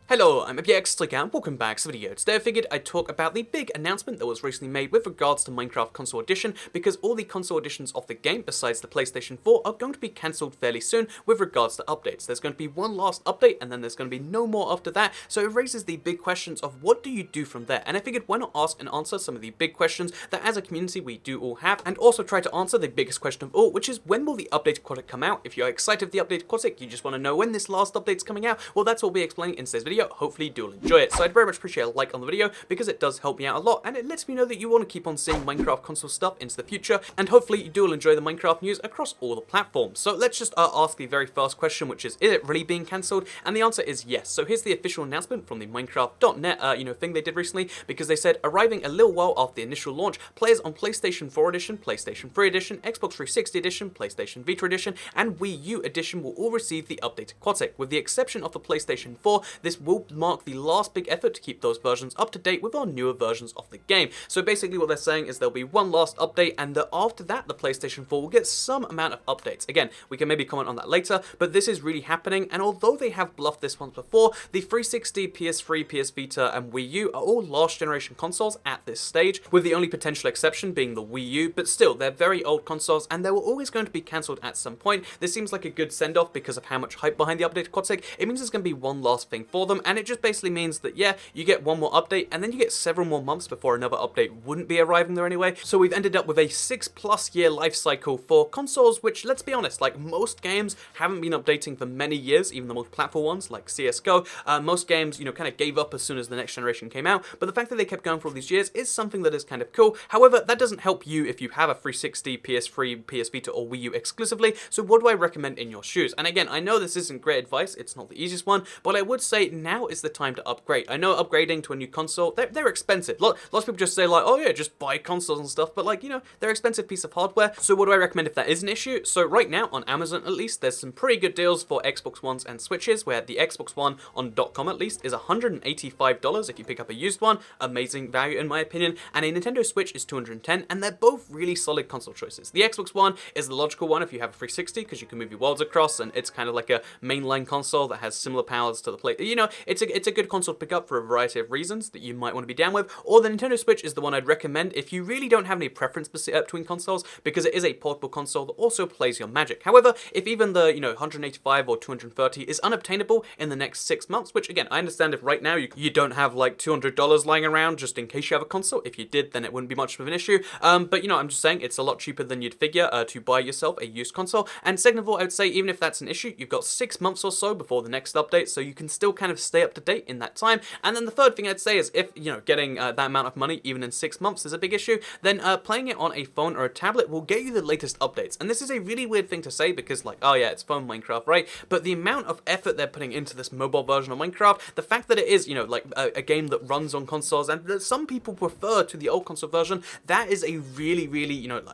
Hello, I'm TU65 and welcome back to the video. Today I figured I'd talk about the big announcement that was recently made with regards to Minecraft Console Edition, because all the console editions of the game, besides the PlayStation 4, are going to be cancelled fairly soon with regards to updates. There's going to be one last update and then there's going to be no more after that, so it raises the big questions of what do you do from there, and I figured why not ask and answer some of the big questions that as a community we do all have, and also try to answer the biggest question of all, which is when will the updated Quatic come out? If you're excited for the updated Quatic, you just want to know when this last update's coming out, well that's what we'll be explaining in today's video. Hopefully you do enjoy it. So I'd very much appreciate a like on the video because it does help me out a lot and it lets me know that you want to keep on seeing Minecraft console stuff into the future, and hopefully you do enjoy the Minecraft news across all the platforms. So let's just ask the very first question, which is it really being cancelled? And the answer is yes. So here's the official announcement from the Minecraft.net thing they did recently, because they said arriving a little while after the initial launch, players on PlayStation 4 Edition, PlayStation 3 Edition, Xbox 360 Edition, PlayStation Vita Edition, and Wii U Edition will all receive the updated Quatic. With the exception of the PlayStation 4, this will mark the last big effort to keep those versions up to date with our newer versions of the game. So basically what they're saying is there'll be one last update, and after that the PlayStation 4 will get some amount of updates. Again, we can maybe comment on that later, but this is really happening, and although they have bluffed this once before, the 360, PS3, PS Vita, and Wii U are all last generation consoles at this stage, with the only potential exception being the Wii U, but still, they're very old consoles, and they were always going to be cancelled at some point. This seems like a good send-off because of how much hype behind the updated Quatic. It means there's going to be one last thing for them, and it just basically means that, yeah, you get one more update, and then you get several more months before another update wouldn't be arriving there anyway. So we've ended up with a 6+ year life cycle for consoles, which, let's be honest, like most games haven't been updating for many years, even the multi-platform ones like CSGO. Most games, kind of gave up as soon as the next generation came out, but the fact that they kept going for all these years is something that is kind of cool. However, that doesn't help you if you have a 360, PS3, PS Vita, or Wii U exclusively, so what do I recommend in your shoes? And again, I know this isn't great advice, it's not the easiest one, but I would say now is the time to upgrade. I know upgrading to a new console, they're expensive. Lots of people just say like, oh yeah, just buy consoles and stuff, but like, they're expensive piece of hardware. So what do I recommend if that is an issue? So right now, on Amazon at least, there's some pretty good deals for Xbox Ones and Switches, where the Xbox One on .com at least is $185 if you pick up a used one, amazing value in my opinion, and a Nintendo Switch is $210, and they're both really solid console choices. The Xbox One is the logical one if you have a 360, because you can move your worlds across, and it's kind of like a mainline console that has similar powers to the play. It's a good console to pick up for a variety of reasons that you might want to be down with. Or the Nintendo Switch is the one I'd recommend if you really don't have any preference between consoles, because it is a portable console that also plays your magic. However, if even the 185 or 230 is unobtainable in the next 6 months, which again, I understand if right now you don't have like $200 lying around just in case you have a console. If you did, then it wouldn't be much of an issue. But I'm just saying it's a lot cheaper than you'd figure to buy yourself a used console. And second of all, I would say even if that's an issue, you've got 6 months or so before the next update, so you can still kind of stay up to date in that time. And then the third thing I'd say is if getting that amount of money even in 6 months is a big issue, then playing it on a phone or a tablet will get you the latest updates. And this is a really weird thing to say because like, oh yeah, it's phone Minecraft, right? But the amount of effort they're putting into this mobile version of Minecraft, the fact that it is like a game that runs on consoles and that some people prefer to the old console version, that is a really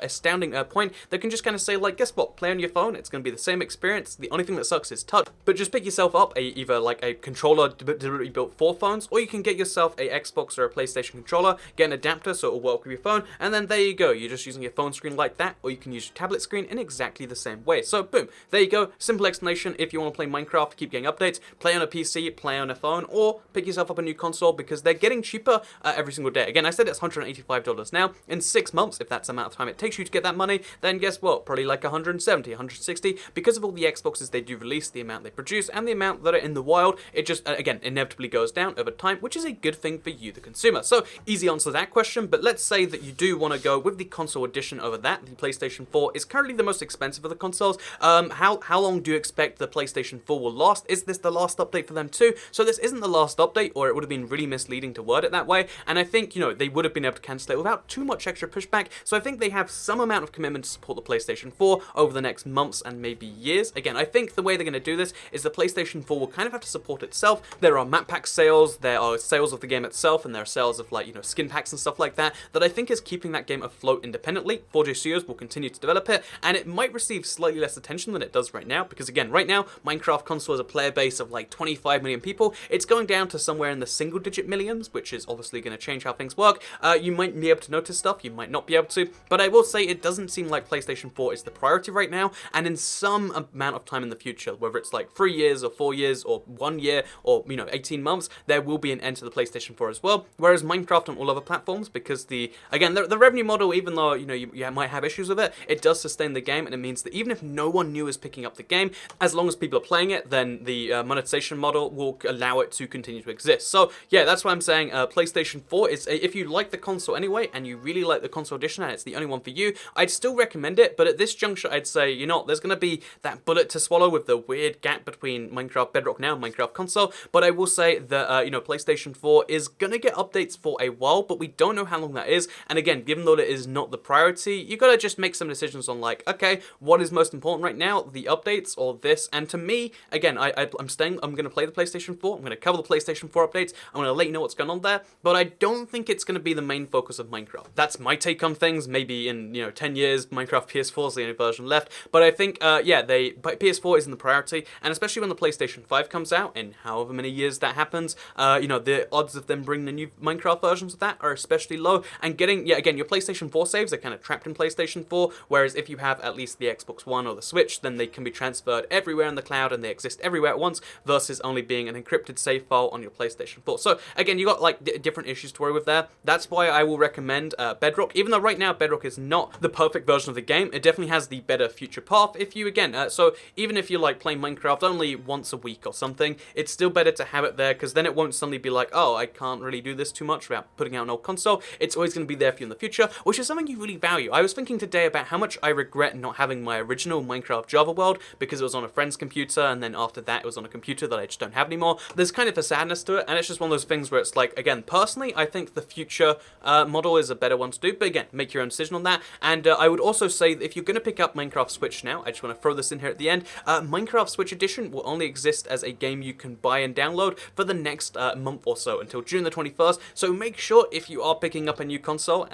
astounding point that can just kind of say like, guess what, play on your phone, it's going to be the same experience, the only thing that sucks is touch. But just pick yourself up either like a controller deliberately built for phones, or you can get yourself a Xbox or a PlayStation controller, get an adapter so it'll work with your phone, and then there you go, you're just using your phone screen like that, or you can use your tablet screen in exactly the same way. So boom, there you go, simple explanation. If you want to play Minecraft, keep getting updates, play on a PC, play on a phone, or pick yourself up a new console, because they're getting cheaper every single day. Again, I said it's $185 now. In 6 months, if that's the amount of time it takes you to get that money, then guess what, probably like 170, 160, because of all the Xboxes they do release, the amount they produce, and the amount that are in the wild, it just, again, inevitably goes down over time, which is a good thing for you, the consumer. So, easy answer to that question, but let's say that you do want to go with the console edition over that. The PlayStation 4 is currently the most expensive of the consoles. How long do you expect the PlayStation 4 will last? Is this the last update for them too? So this isn't the last update, or it would have been really misleading to word it that way, and I think, they would have been able to cancel it without too much extra pushback, so I think they have some amount of commitment to support the PlayStation 4 over the next months and maybe years. Again, I think the way they're going to do this is the PlayStation 4 will kind of have to support itself. There are map pack sales, there are sales of the game itself, and there are sales of like, skin packs and stuff like that I think is keeping that game afloat independently. 4J Studios will continue to develop it, and it might receive slightly less attention than it does right now, because again, right now, Minecraft console has a player base of like 25 million people. It's going down to somewhere in the single-digit millions, which is obviously going to change how things work. You might be able to notice stuff, you might not be able to, but I will say it doesn't seem like PlayStation 4 is the priority right now, and in some amount of time in the future, whether it's like 3 years or 4 years or 1 year or 18 months, there will be an end to the PlayStation 4 as well. Whereas Minecraft on all other platforms, because the revenue model, even though you might have issues with it, it does sustain the game, and it means that even if no one new is picking up the game, as long as people are playing it, then the monetization model will allow it to continue to exist. So yeah, that's why I'm saying PlayStation 4 is, if you like the console anyway, and you really like the console edition, and it's the only one for you, I'd still recommend it. But at this juncture, I'd say, there's going to be that bullet to swallow with the weird gap between Minecraft Bedrock now and Minecraft console. But I will say that PlayStation 4 is going to get updates for a while, but we don't know how long that is. And again, given that it is not the priority, you got to just make some decisions on like, okay, what is most important right now, the updates or this? And to me, again, I'm going to play the PlayStation 4, I'm going to cover the PlayStation 4 updates, I'm going to let you know what's going on there, but I don't think it's going to be the main focus of Minecraft. That's my take on things. Maybe in 10 years, Minecraft PS4 is the only version left, but I think PS4 isn't the priority, and especially when the PlayStation 5 comes out, in however many years that happens, the odds of them bringing the new Minecraft versions of that are especially low, and getting, again, your PlayStation 4 saves are kind of trapped in PlayStation 4, whereas if you have at least the Xbox One or the Switch, then they can be transferred everywhere in the cloud and they exist everywhere at once, versus only being an encrypted save file on your PlayStation 4. So again, you got like different issues to worry with there. That's why I will recommend Bedrock, even though right now Bedrock is not the perfect version of the game. It definitely has the better future path. If you, so even if you like playing Minecraft only once a week or something, it's still better to have it there, because then it won't suddenly be like, oh, I can't really do this too much without putting out an old console. It's always going to be there for you in the future, which is something you really value. I was thinking today about how much I regret not having my original Minecraft Java world, because it was on a friend's computer, and then after that it was on a computer that I just don't have anymore. There's kind of a sadness to it, and it's just one of those things where it's like, again, personally, I think the future model is a better one to do, but again, make your own decision on that. And I would also say that if you're going to pick up Minecraft Switch now, I just want to throw this in here at the end, Minecraft Switch Edition will only exist as a game you can buy and download for the next month or so, until June the 21st, so make sure if you are picking up a new console,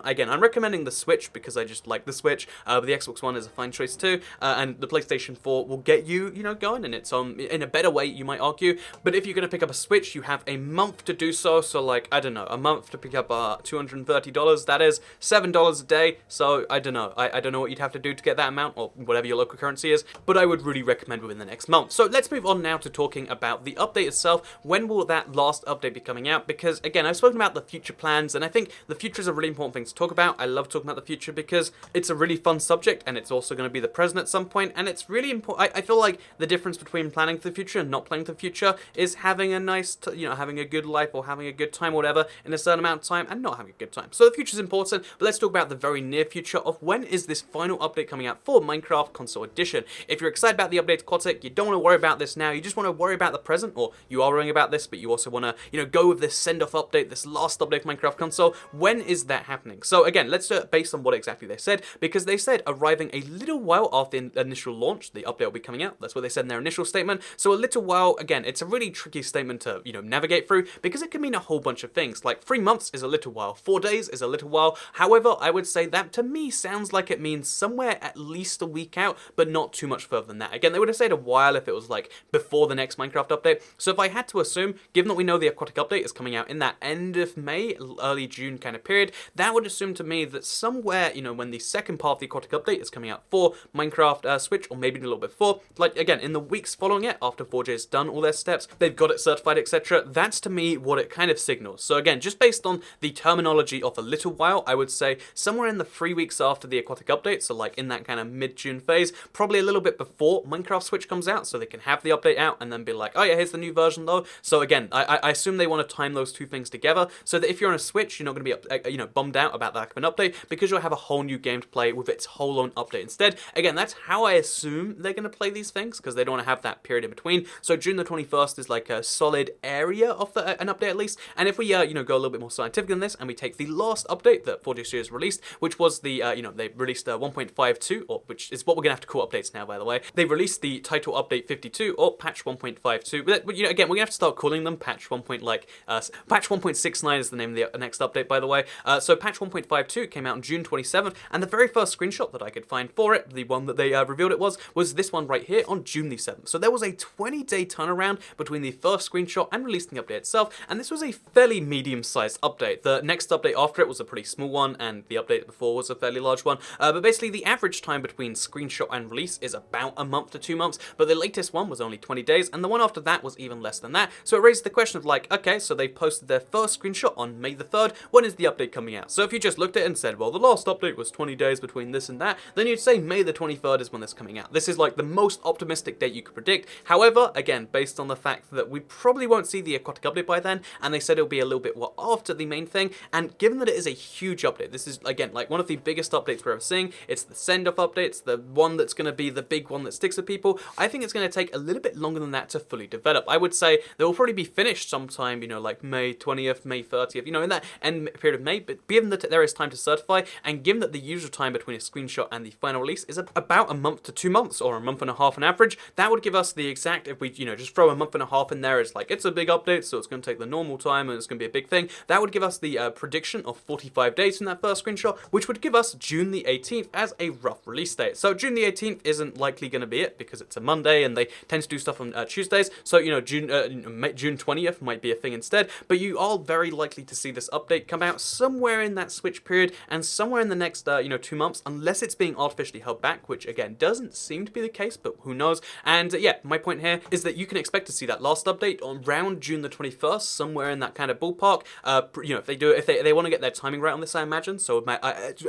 again, I'm recommending the Switch because I just like the Switch, but the Xbox One is a fine choice too, and the PlayStation 4 will get you, going, and it's in a better way, you might argue. But if you're going to pick up a Switch, you have a month to do so, like, I don't know, a month to pick up $230, that is $7 a day, so I don't know, I don't know what you'd have to do to get that amount, or whatever your local currency is, but I would really recommend within the next month. So let's move on now to talking about the update itself. When will that last update be coming out? Because again, I've spoken about the future plans, and I think the future is a really important thing to talk about. I love talking about the future because it's a really fun subject, and it's also going to be the present at some point, and it's really important. I feel like the difference between planning for the future and not planning for the future is having a nice, having a good life or having a good time or whatever in a certain amount of time, and not having a good time. So the future is important, but let's talk about the very near future of when is this final update coming out for Minecraft Console Edition. If you're excited about the update to Quatic, you don't want to worry about this now, you just want to worry about the present, or you are worrying about this, but you also want to, go with this send-off update, this last update for Minecraft Console. When is that happening? So again, let's do it based on what exactly they said, because they said arriving a little while after the initial launch, the update will be coming out. That's what they said in their initial statement. So a little while, again, it's a really tricky statement to, navigate through, because it can mean a whole bunch of things. Like 3 months is a little while, 4 days is a little while. However, I would say that to me sounds like it means somewhere at least a week out, but not too much further than that. Again, they would have said a while if it was like before the next Minecraft update. So if I had to assume, given that we know the aquatic update is coming out in that end of May, early June kind of period, that would assume to me that somewhere, when the second part of the aquatic update is coming out for Minecraft Switch, or maybe a little bit before, like again, in the weeks following it, after 4J's done all their steps, they've got it certified, etc. That's to me what it kind of signals. So again, just based on the terminology of a little while, I would say somewhere in the 3 weeks after the aquatic update, so like in that kind of mid-June phase, probably a little bit before Minecraft Switch comes out, so they can have the update out and then be like, oh yeah, here's the new version though. So again, I assume they want to time those two things together, so that if you're on a Switch, you're not going to be bummed out about the lack of an update, because you'll have a whole new game to play with its whole own update instead. Again, that's how I assume they're going to play these things, because they don't want to have that period in between. So June the 21st is like a solid area of an update at least. And if we go a little bit more scientific than this, and we take the last update that 4J Studios released, which was the they released 1.52, or which is what we're gonna have to call updates now, by the way. They released the title update 52, or patch 1.52. But again, we're gonna have to start calling them patch 1.69 is the name of the next update, by the way. So patch 1.52 came out on June 27th, and the very first screenshot that I could find for it, the one that they revealed it was this one right here on June the 7th. So there was a 20-day turnaround between the first screenshot and releasing the update itself, and this was a fairly medium-sized update. The next update after it was a pretty small one, and the update before was a fairly large one. But basically, the average time between screenshot and release is about a month to 2 months, but the latest one was only 20 days, and the one after after that was even less than that. So it raises the question of like, okay, so they posted their first screenshot on May the 3rd, when is the update coming out? So if you just looked at it and said, well, the last update was 20 days between this and that, then you'd say May the 23rd is when it's coming out. This is like the most optimistic date you could predict. However, again, based on the fact that we probably won't see the aquatic update by then, and they said it'll be a little bit after the main thing, and given that it is a huge update, this is, again, like one of the biggest updates we're ever seeing, it's the send-off update, it's the one that's going to be the big one that sticks with people, I think it's going to take a little bit longer than that to fully develop. I would say they will probably be finished sometime, like May 20th, May 30th, in that end period of May, but given that there is time to certify, and given that the usual time between a screenshot and the final release is about a month to 2 months, or a month and a half on average, that would give us the exact, if we, just throw a month and a half in there, it's like, it's a big update, so it's going to take the normal time, and it's going to be a big thing, that would give us the prediction of 45 days from that first screenshot, which would give us June the 18th as a rough release date. So June the 18th isn't likely going to be it, because it's a Monday, and they tend to do stuff on Tuesdays, so, June 20th might be a thing instead, but you are very likely to see this update come out somewhere in that switch period, and somewhere in the next, 2 months, unless it's being artificially held back, which, again, doesn't seem to be the case, but who knows. And, yeah, my point here is that you can expect to see that last update on around June the 21st, somewhere in that kind of ballpark. If they want to get their timing right on this, I imagine, so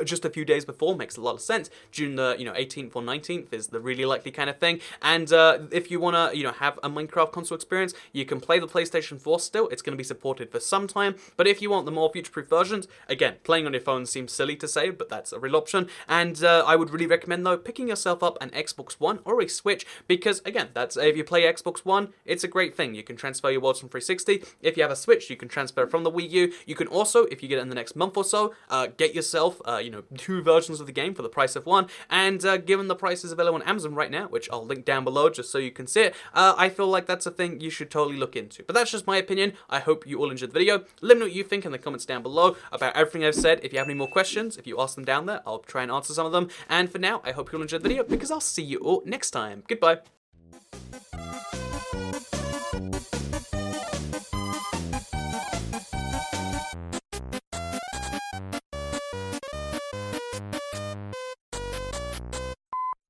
just a few days before makes a lot of sense. June the, 18th or 19th is the really likely kind of thing, and if you want to, have a Minecraft console experience, you can play the PlayStation 4 still, it's going to be supported for some time, but if you want the more future-proof versions, again, playing on your phone seems silly to say, but that's a real option, and I would really recommend, though, picking yourself up an Xbox One or a Switch, because, again, if you play Xbox One, it's a great thing. You can transfer your worlds from 360. If you have a Switch, you can transfer from the Wii U. You can also, if you get it in the next month or so, get yourself, 2 versions of the game for the price of one, and given the prices available on Amazon right now, which I'll link down below just so you can see it, I feel like that's a thing you should totally look into. But that's just my opinion. I hope you all enjoyed the video. Let me know what you think in the comments down below about everything I've said. If you have any more questions, if you ask them down there, I'll try and answer some of them. And for now, I hope you all enjoyed the video, because I'll see you all next time. Goodbye.